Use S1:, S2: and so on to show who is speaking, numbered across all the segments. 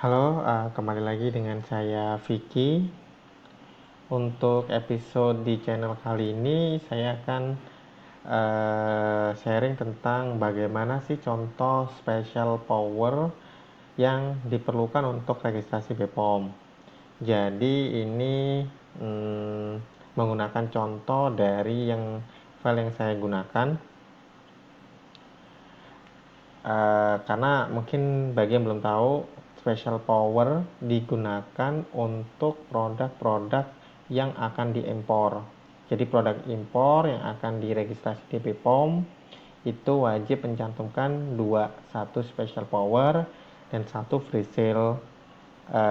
S1: Halo, kembali lagi dengan saya Vicky. Untuk episode di channel kali ini, saya akan sharing tentang bagaimana sih contoh special power yang diperlukan untuk registrasi BPOM. Jadi ini menggunakan contoh dari file yang saya gunakan. Karena mungkin bagi yang belum tahu, special power digunakan untuk produk-produk yang akan diimpor. Jadi produk impor yang akan diregistrasi di BPOM itu wajib mencantumkan satu special power dan satu free sale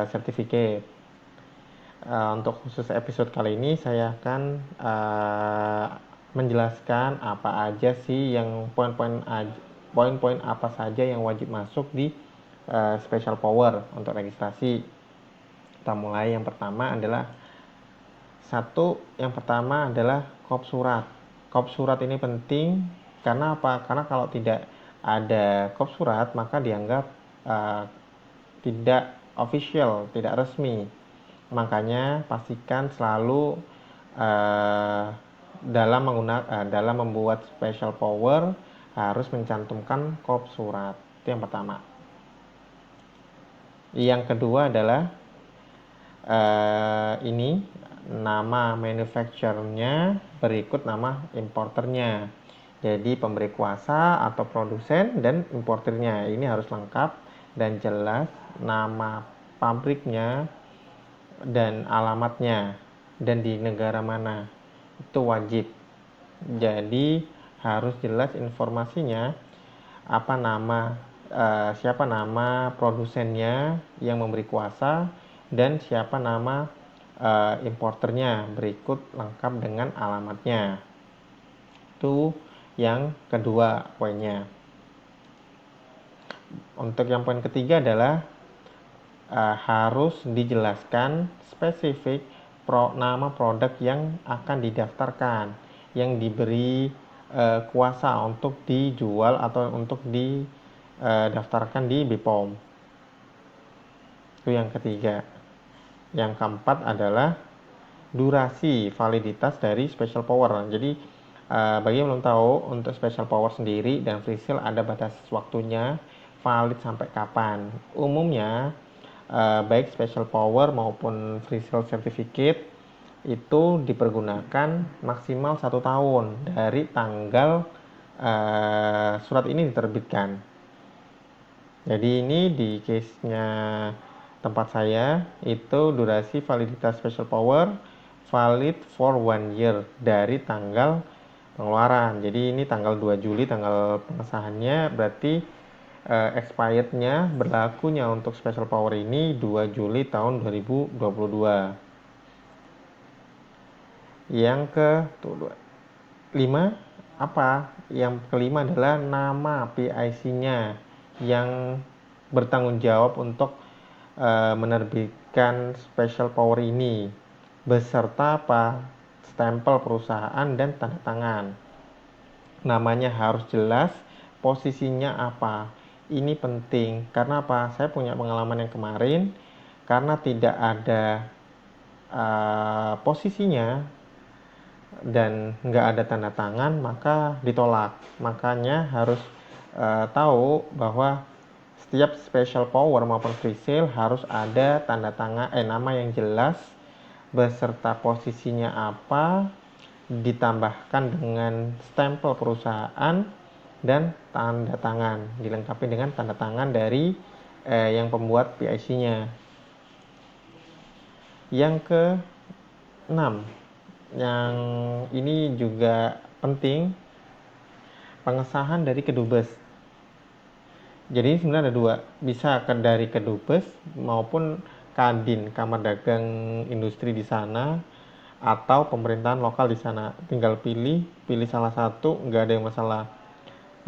S1: certificate. Untuk khusus episode kali ini saya akan menjelaskan apa aja sih yang poin-poin apa saja yang wajib masuk di special power untuk registrasi. Kita mulai. Yang pertama adalah kop surat. Kop surat ini penting karena apa? Karena kalau tidak ada kop surat maka dianggap tidak official, tidak resmi. Makanya pastikan selalu dalam membuat special power harus mencantumkan kop surat. Itu yang pertama. Yang kedua adalah ini nama manufacturernya berikut nama importernya. Jadi pemberi kuasa atau produsen dan importernya ini harus lengkap dan jelas, nama pabriknya dan alamatnya dan di negara mana itu wajib. Jadi harus jelas informasinya, siapa nama produsennya yang memberi kuasa dan siapa nama importernya berikut lengkap dengan alamatnya. Itu yang kedua poinnya. Untuk yang poin ketiga adalah harus dijelaskan spesifik nama produk yang akan didaftarkan, yang diberi kuasa untuk dijual atau untuk didaftarkan di BPOM. Itu yang ketiga. Yang keempat adalah durasi validitas dari special power. Jadi bagi yang belum tahu, untuk special power sendiri dan free sale ada batas waktunya, valid sampai kapan. Umumnya baik special power maupun free sale certificate itu dipergunakan maksimal 1 tahun dari tanggal surat ini diterbitkan. Jadi ini di case-nya tempat saya itu durasi validitas special power valid for 1 year dari tanggal pengeluaran. Jadi ini tanggal 2 Juli tanggal pengesahannya, berarti expirednya berlakunya untuk special power ini 2 Juli tahun 2022. Yang kelima Yang kelima adalah nama PIC-nya yang bertanggung jawab untuk menerbitkan special power ini beserta stempel perusahaan dan tanda tangan. Namanya harus jelas, posisinya apa. Ini penting karena apa? Saya punya pengalaman yang kemarin, karena tidak ada posisinya dan nggak ada tanda tangan maka ditolak. Makanya harus tahu bahwa setiap special power maupun free sale harus ada tanda tangan nama yang jelas beserta posisinya apa, ditambahkan dengan stempel perusahaan dan tanda tangan, dilengkapi dengan tanda tangan dari yang pembuat PIC-nya. Yang keenam, yang ini juga penting, pengesahan dari kedubes. Jadi sebenarnya ada dua, bisa dari kedubes maupun Kadin, Kamar Dagang Industri di sana, atau pemerintahan lokal di sana. Tinggal pilih salah satu, nggak ada yang masalah.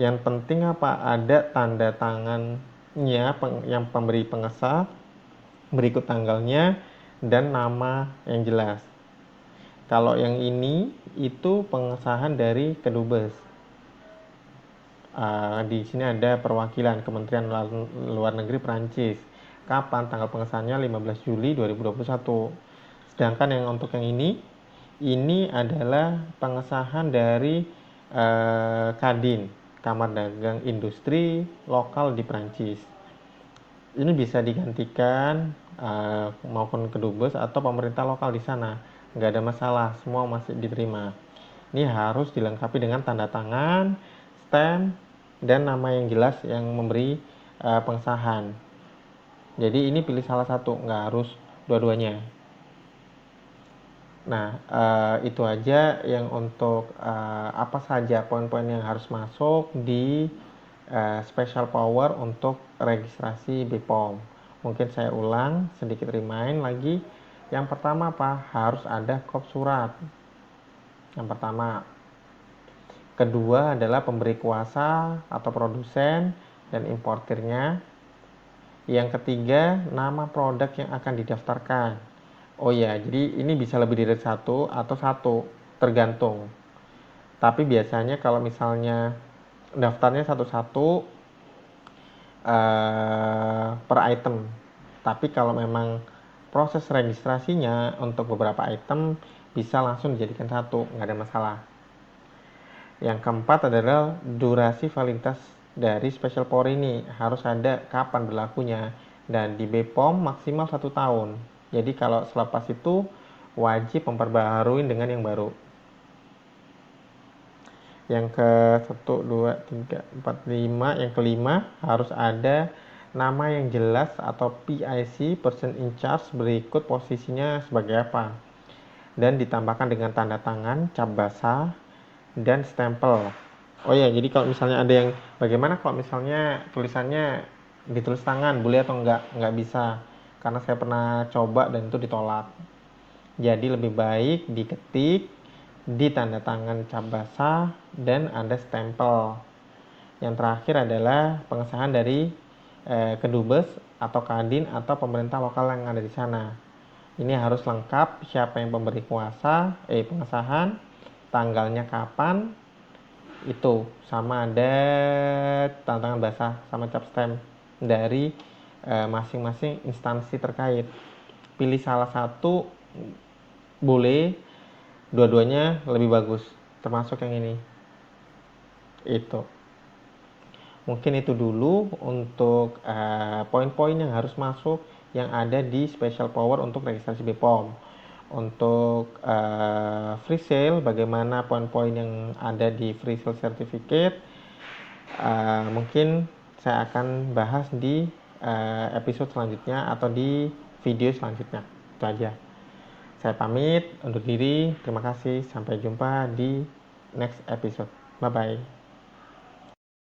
S1: Yang penting ada tanda tangannya yang pemberi pengesah, berikut tanggalnya dan nama yang jelas. Kalau yang ini itu pengesahan dari kedubes. Di sini ada perwakilan Kementerian Luar Negeri Prancis. kapan? Tanggal pengesahannya 15 Juli 2021. Sedangkan yang untuk yang ini adalah pengesahan dari Kadin, Kamar Dagang Industri Lokal di Prancis. Ini bisa digantikan maupun kedubes atau pemerintah lokal di sana. Nggak ada masalah, semua masih diterima. Ini harus dilengkapi dengan tanda tangan, stamp, dan nama yang jelas yang memberi pengesahan. Jadi ini pilih salah satu, nggak harus dua-duanya. Nah, itu aja yang untuk apa saja poin-poin yang harus masuk di special power untuk registrasi BPOM. Mungkin saya ulang sedikit remind lagi. Yang pertama apa? Harus ada kop surat. Yang pertama. Kedua adalah pemberi kuasa atau produsen dan importirnya. Yang ketiga, nama produk yang akan didaftarkan. Oh ya, jadi ini bisa lebih dari satu atau satu, tergantung. Tapi biasanya kalau misalnya daftarnya satu-satu per item. Tapi kalau memang proses registrasinya untuk beberapa item bisa langsung dijadikan satu, nggak ada masalah. Yang keempat adalah durasi validitas dari special power ini harus ada kapan berlakunya, dan di BPOM maksimal 1 tahun. Jadi kalau selepas itu wajib memperbaharui dengan yang baru. Yang ke 1, 2, 3, 4, 5, yang kelima harus ada nama yang jelas atau PIC, person in charge, berikut posisinya sebagai apa, dan ditambahkan dengan tanda tangan, cap basah, dan stempel. Oh ya, jadi kalau misalnya ada yang bagaimana kalau misalnya tulisannya ditulis tangan, boleh atau enggak bisa, karena saya pernah coba dan itu ditolak. Jadi lebih baik diketik, ditanda tangan cap basah, dan ada stempel. Yang terakhir adalah pengesahan dari kedubes atau kadin atau pemerintah lokal yang ada di sana. Ini harus lengkap, siapa yang pemberi kuasa, pengesahan, tanggalnya kapan, itu sama ada tanda tangan basah sama cap stamp dari masing-masing instansi terkait. Pilih salah satu boleh, dua-duanya lebih bagus, termasuk yang ini. Itu mungkin itu dulu untuk poin-poin yang harus masuk yang ada di special power untuk registrasi BPOM. Untuk free sale, bagaimana poin-poin yang ada di free sale certificate, mungkin saya akan bahas di episode selanjutnya atau di video selanjutnya. Itu aja. Saya pamit undur diri. Terima kasih. Sampai jumpa di next episode. Bye-bye.